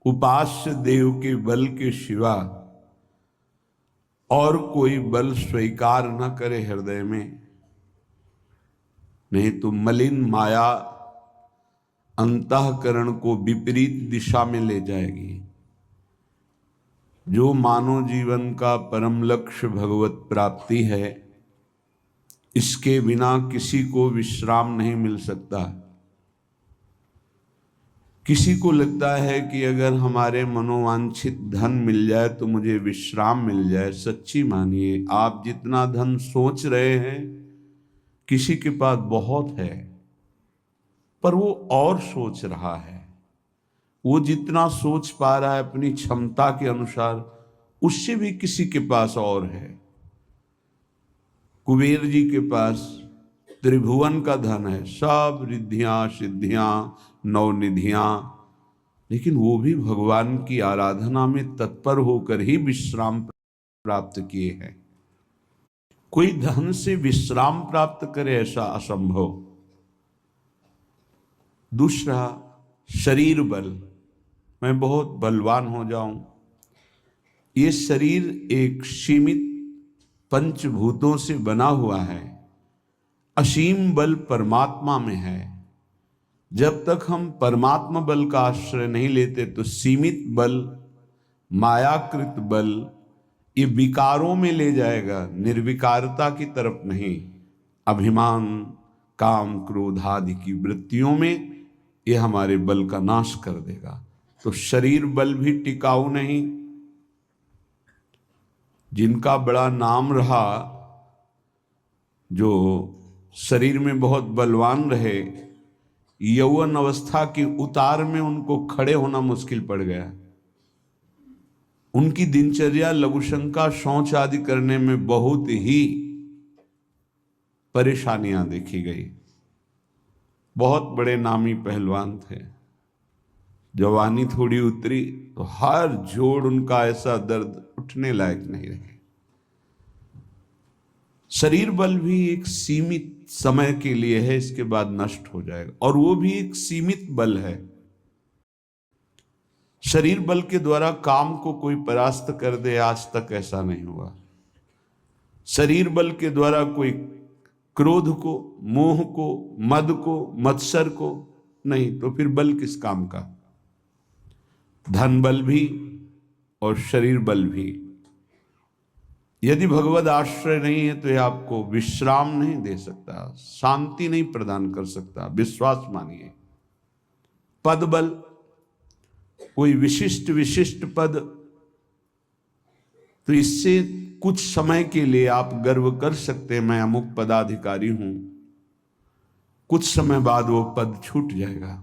उपास्य देव के बल के सिवा और कोई बल स्वीकार न करे हृदय में, नहीं तो मलिन माया अंतःकरण को विपरीत दिशा में ले जाएगी। जो मानव जीवन का परम लक्ष्य भगवत प्राप्ति है, इसके बिना किसी को विश्राम नहीं मिल सकता। किसी को लगता है कि अगर हमारे मनोवांछित धन मिल जाए तो मुझे विश्राम मिल जाए। सच्ची मानिए, आप जितना धन सोच रहे हैं किसी के पास बहुत है, पर वो और सोच रहा है। वो जितना सोच पा रहा है अपनी क्षमता के अनुसार, उससे भी किसी के पास और है। कुबेर जी के पास त्रिभुवन का धन है, सब रिद्धियां सिद्धियां नवनिधियां, लेकिन वो भी भगवान की आराधना में तत्पर होकर ही विश्राम प्राप्त किए हैं। कोई धन से विश्राम प्राप्त करे ऐसा असंभव। दूसरा, शरीर बल, मैं बहुत बलवान हो जाऊं। ये शरीर एक सीमित पंचभूतों से बना हुआ है। असीम बल परमात्मा में है। जब तक हम परमात्मा बल का आश्रय नहीं लेते तो सीमित बल, मायाकृत बल, ये विकारों में ले जाएगा, निर्विकारता की तरफ नहीं। अभिमान, काम, क्रोध आदि की वृत्तियों में ये हमारे बल का नाश कर देगा। तो शरीर बल भी टिकाऊ नहीं। जिनका बड़ा नाम रहा, जो शरीर में बहुत बलवान रहे, यौवन अवस्था के उतार में उनको खड़े होना मुश्किल पड़ गया। उनकी दिनचर्या लघुशंका, शौच आदि करने में बहुत ही परेशानियां देखी गई। बहुत बड़े नामी पहलवान थे, जवानी थोड़ी उतरी तो हर जोड़ उनका ऐसा दर्द, उठने लायक नहीं रहे। शरीर बल भी एक सीमित समय के लिए है, इसके बाद नष्ट हो जाएगा, और वो भी एक सीमित बल है। शरीर बल के द्वारा काम को कोई परास्त कर दे, आज तक ऐसा नहीं हुआ। शरीर बल के द्वारा कोई क्रोध को, मोह को, मद को, मत्सर को नहीं, तो फिर बल किस काम का। धन बल भी और शरीर बल भी, यदि भगवद आश्रय नहीं है तो यह आपको विश्राम नहीं दे सकता, शांति नहीं प्रदान कर सकता। विश्वास मानिए। पद बल, कोई विशिष्ट पद, तो इससे कुछ समय के लिए आप गर्व कर सकते हैं, मैं अमुक पदाधिकारी हूं। कुछ समय बाद वो पद छूट जाएगा।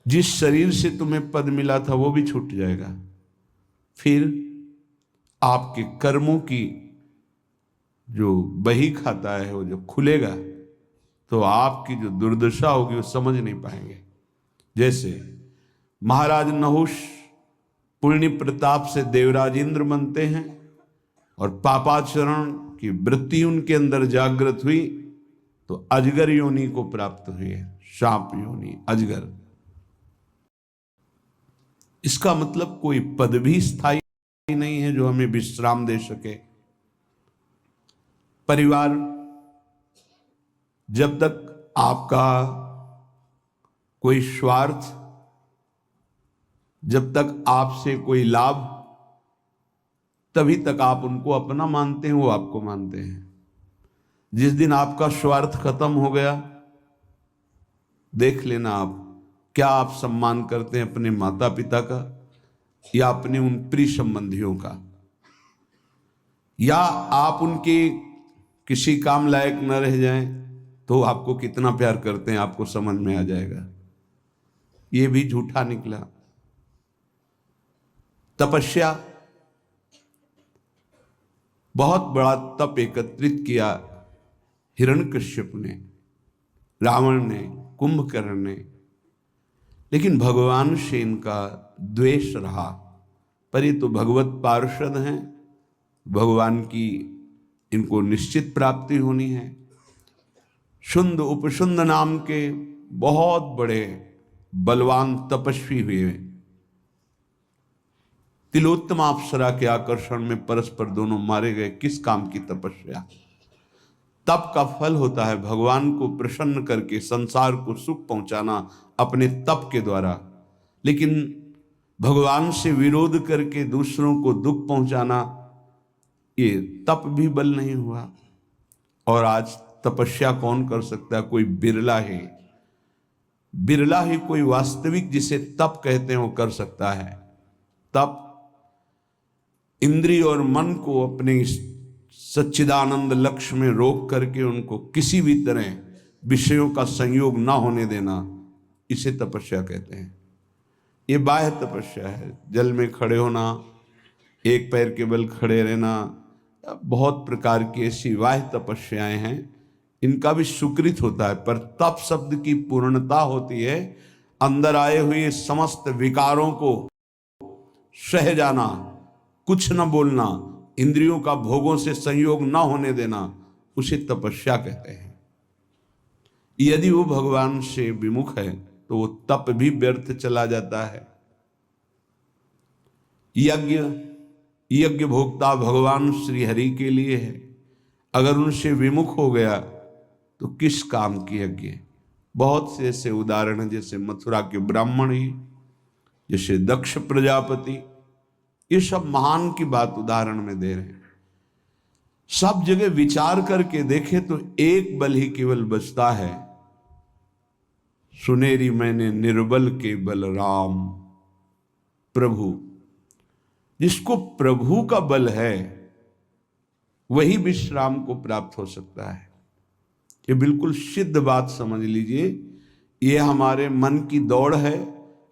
जिस शरीर से तुम्हें पद मिला था वो भी छूट जाएगा। फिर आपके कर्मों की जो बही खाता है, वो जो खुलेगा, तो आपकी जो दुर्दशा होगी वो समझ नहीं पाएंगे। जैसे महाराज नहुष पुण्य प्रताप से देवराज इंद्र बनते हैं, और पापाचरण की वृत्ति उनके अंदर जागृत हुई तो अजगर योनि को प्राप्त हुई है। सांप योनि, अजगर। इसका मतलब कोई पद भी स्थायी नहीं है जो हमें विश्राम दे सके। परिवार, जब तक आपका कोई स्वार्थ, जब तक आपसे कोई लाभ, तभी तक आप उनको अपना मानते हैं, वो आपको मानते हैं। जिस दिन आपका स्वार्थ खत्म हो गया, देख लेना आप क्या आप सम्मान करते हैं अपने माता पिता का, या अपने उन प्रिय संबंधियों का, या आप उनके किसी काम लायक न रह जाएं तो आपको कितना प्यार करते हैं, आपको समझ में आ जाएगा। ये भी झूठा निकला। तपस्या, बहुत बड़ा तप एकत्रित किया हिरण्यकश्यप ने, रावण ने, कुंभकर्ण ने, लेकिन भगवान से इनका द्वेष रहा। पर ये तो भगवत पार्षद हैं, भगवान की इनको निश्चित प्राप्ति होनी है। शुंद उपशुंद नाम के बहुत बड़े बलवान तपस्वी हुए, तिलोत्तमा अप्सरा के आकर्षण में परस्पर दोनों मारे गए। किस काम की तपस्या? तप का फल होता है भगवान को प्रसन्न करके संसार को सुख पहुंचाना अपने तप के द्वारा, लेकिन भगवान से विरोध करके दूसरों को दुख पहुंचाना, ये तप भी बल नहीं हुआ। और आज तपस्या कौन कर सकता है? कोई बिरला है, बिरला ही कोई वास्तविक जिसे तप कहते हैं वो कर सकता है। तप इंद्रिय और मन को अपने सच्चिदानंद लक्ष्य में रोक करके उनको किसी भी तरह विषयों का संयोग ना होने देना, इसे तपस्या कहते हैं। ये बाह्य तपस्या है, जल में खड़े होना, एक पैर के बल खड़े रहना, बहुत प्रकार की ऐसी बाह्य तपस्याएं हैं, इनका भी सुकृत होता है। पर तप शब्द की पूर्णता होती है अंदर आए हुए समस्त विकारों को सह जाना, कुछ न बोलना, इंद्रियों का भोगों से संयोग न होने देना, उसे तपस्या कहते हैं। यदि वो भगवान से विमुख है तो वो तप भी व्यर्थ चला जाता है। यज्ञ भोक्ता भगवान श्री हरि के लिए है, अगर उनसे विमुख हो गया तो किस काम की यज्ञ? बहुत से ऐसे उदाहरण हैं, जैसे मथुरा के ब्राह्मण ही, जैसे दक्ष प्रजापति, ये सब महान की बात उदाहरण में दे रहे हैं। सब जगह विचार करके देखे तो एक बल ही केवल बचता है, सुनेरी मैंने निर्बल के बल राम। प्रभु, जिसको प्रभु का बल है वही विश्राम को प्राप्त हो सकता है। ये बिल्कुल सिद्ध बात समझ लीजिए। ये हमारे मन की दौड़ है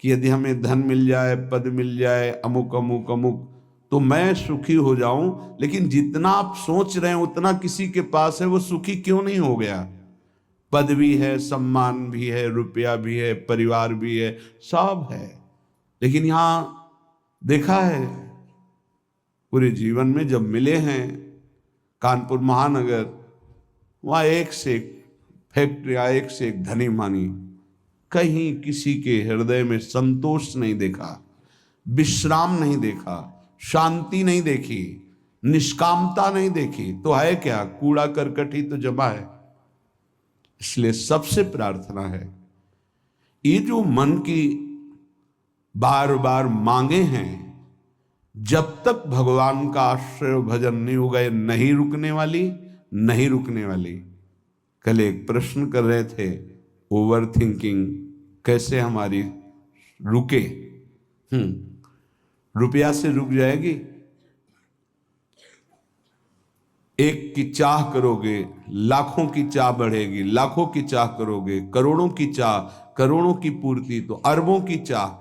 कि यदि हमें धन मिल जाए, पद मिल जाए, अमुक अमुक अमुक, तो मैं सुखी हो जाऊं। लेकिन जितना आप सोच रहे हैं उतना किसी के पास है, वो सुखी क्यों नहीं हो गया? पद भी है, सम्मान भी है, रुपया भी है, परिवार भी है, सब है, लेकिन यहां देखा है पूरे जीवन में जब मिले हैं कानपुर महानगर, वहां एक से एक फैक्ट्रियां, एक से एक धनी मानी, कहीं किसी के हृदय में संतोष नहीं देखा, विश्राम नहीं देखा, शांति नहीं देखी, निष्कामता नहीं देखी, तो है क्या? कूड़ा करकट ही तो जमा है। इसलिए सबसे प्रार्थना है, ये जो मन की बार बार मांगे हैं, जब तक भगवान का आश्रय भजन नहीं होगा, ये नहीं रुकने वाली, नहीं रुकने वाली। कल एक प्रश्न कर रहे थे, ओवर थिंकिंग कैसे हमारी रुके? रुपया से रुक जाएगी? एक की चाह करोगे, लाखों की चाह बढ़ेगी, लाखों की चाह करोगे, करोड़ों की चाह, करोड़ों की पूर्ति, तो अरबों की चाह,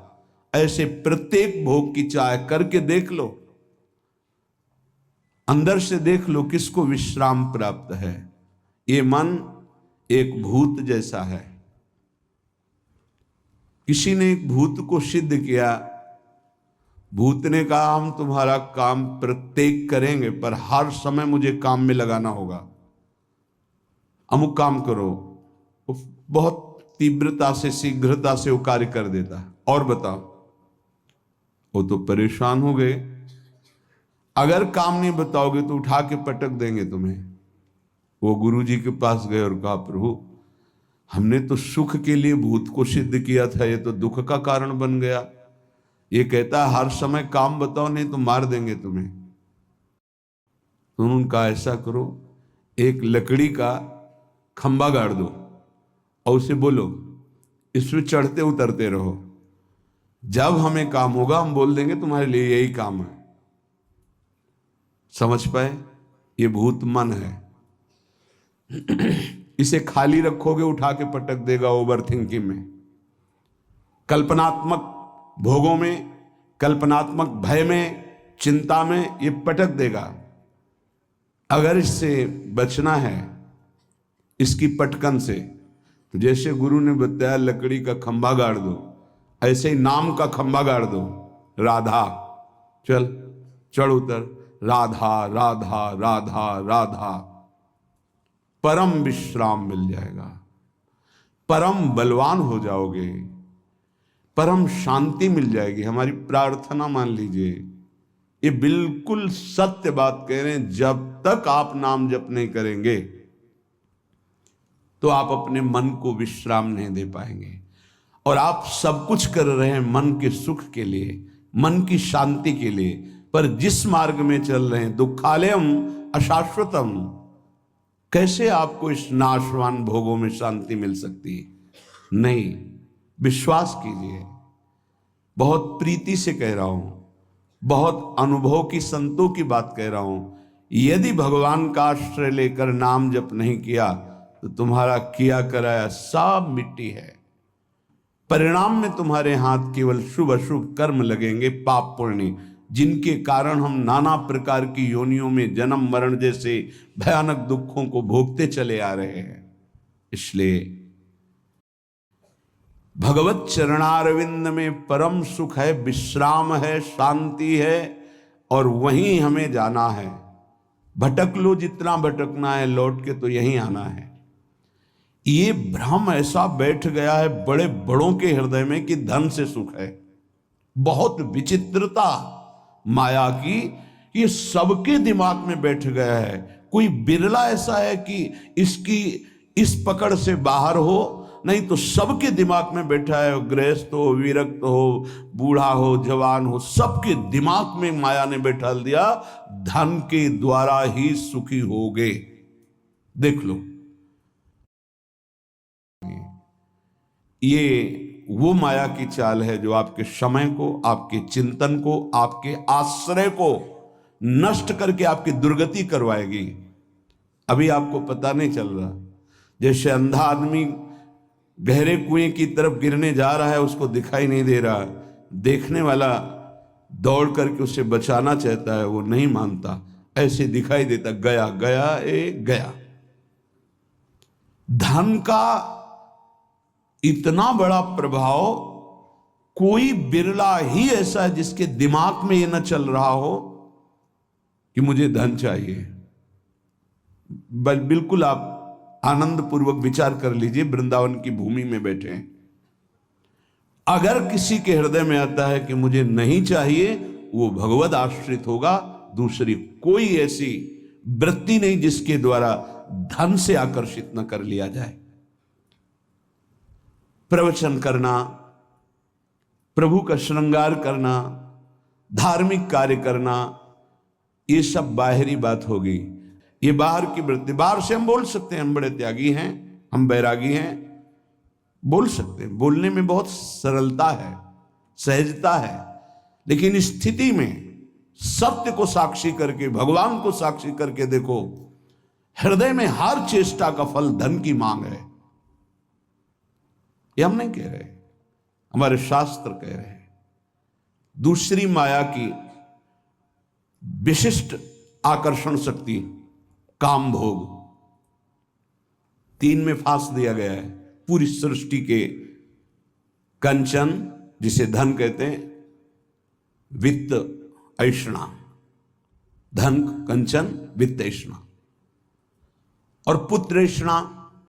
ऐसे प्रत्येक भोग की चाह करके देख लो, अंदर से देख लो किसको विश्राम प्राप्त है। ये मन एक भूत जैसा है। किसी ने एक भूत को सिद्ध किया, भूत ने कहा हम तुम्हारा काम प्रत्येक करेंगे, पर हर समय मुझे काम में लगाना होगा, अमुक काम करो। बहुत तीव्रता से, शीघ्रता से वो कार्य कर देता है। और बताओ, वो तो परेशान हो गए। अगर काम नहीं बताओगे तो उठा के पटक देंगे तुम्हें। वो गुरुजी के पास गए और कहा प्रभु, हमने तो सुख के लिए भूत को सिद्ध किया था, ये तो दुख का कारण बन गया। ये कहता है हर समय काम बताओ, नहीं तो मार देंगे तुम्हें। तो उन्होंने कहा ऐसा करो, एक लकड़ी का खंबा गाड़ दो और उसे बोलो इसमें चढ़ते उतरते रहो, जब हमें काम होगा हम बोल देंगे तुम्हारे लिए यही काम है। समझ पाए? ये भूत मन है। इसे खाली रखोगे उठा के पटक देगा ओवर थिंकिंग में, कल्पनात्मक भोगों में, कल्पनात्मक भय में, चिंता में, ये पटक देगा। अगर इससे बचना है, इसकी पटकन से, तो जैसे गुरु ने बताया लकड़ी का खंभा गाड़ दो, ऐसे ही नाम का खंभा गाड़ दो। राधा, चल चढ़ उतर, राधा राधा राधा राधा, परम विश्राम मिल जाएगा, परम बलवान हो जाओगे, परम शांति मिल जाएगी। हमारी प्रार्थना मान लीजिए, ये बिल्कुल सत्य बात कह रहे हैं। जब तक आप नाम जप नहीं करेंगे तो आप अपने मन को विश्राम नहीं दे पाएंगे। और आप सब कुछ कर रहे हैं मन के सुख के लिए, मन की शांति के लिए, पर जिस मार्ग में चल रहे हैं दुखालयम अशाश्वतम, कैसे आपको इस नाशवान भोगों में शांति मिल सकती है? नहीं। विश्वास कीजिए, बहुत प्रीति से कह रहा हूं, बहुत अनुभव की संतों की बात कह रहा हूं। यदि भगवान का आश्रय लेकर नाम जप नहीं किया तो तुम्हारा किया कराया सब मिट्टी है। परिणाम में तुम्हारे हाथ केवल शुभ अशुभ कर्म लगेंगे, पाप पुण्य, जिनके कारण हम नाना प्रकार की योनियों में जन्म मरण जैसे भयानक दुखों को भोगते चले आ रहे हैं। इसलिए भगवत चरणारविंद में परम सुख है, विश्राम है, शांति है, और वहीं हमें जाना है। भटक लो जितना भटकना है, लौट के तो यहीं आना है। ये भ्रम ऐसा बैठ गया है बड़े बड़ों के हृदय में कि धन से सुख है। बहुत विचित्रता माया की ये सबके दिमाग में बैठ गया है। कोई बिरला ऐसा है कि इसकी इस पकड़ से बाहर हो, नहीं तो सबके दिमाग में बैठा है। गृहस्थ हो, विरक्त हो, बूढ़ा हो, जवान हो, सबके दिमाग में माया ने बैठा दिया धन के द्वारा ही सुखी होगे। देख लो, ये वो माया की चाल है जो आपके समय को, आपके चिंतन को, आपके आश्रय को नष्ट करके आपकी दुर्गति करवाएगी। अभी आपको पता नहीं चल रहा। जैसे अंधा आदमी गहरे कुएं की तरफ गिरने जा रहा है, उसको दिखाई नहीं दे रहा, देखने वाला दौड़ करके उसे बचाना चाहता है, वो नहीं मानता, ऐसे दिखाई देता, गया गया गया। धन का इतना बड़ा प्रभाव, कोई बिरला ही ऐसा है जिसके दिमाग में ये न चल रहा हो कि मुझे धन चाहिए। बिल्कुल आप आनंद पूर्वक विचार कर लीजिए, वृंदावन की भूमि में बैठे हैं। अगर किसी के हृदय में आता है कि मुझे नहीं चाहिए, वो भगवद आश्रित होगा। दूसरी कोई ऐसी वृत्ति नहीं जिसके द्वारा धन से आकर्षित न कर लिया जाए। प्रवचन करना, प्रभु का श्रृंगार करना, धार्मिक कार्य करना, ये सब बाहरी बात होगी। ये बाहर की वृत्ति। बाहर से हम बोल सकते हैं हम बड़े त्यागी हैं, हम बैरागी हैं, बोल सकते हैं, बोलने में बहुत सरलता है, सहजता है। लेकिन स्थिति में सत्य को साक्षी करके, भगवान को साक्षी करके देखो, हृदय में हर चेष्टा का फल धन की मांग है। ये हम नहीं कह रहे, हमारे शास्त्र कह रहे हैं। दूसरी माया की विशिष्ट आकर्षण शक्ति काम भोग, 3 में फांस दिया गया है। पूरी सृष्टि के कंचन, जिसे धन कहते हैं, वित्त ऐषणा, धन कंचन वित्त ऐषणा, और पुत्र ऐषणा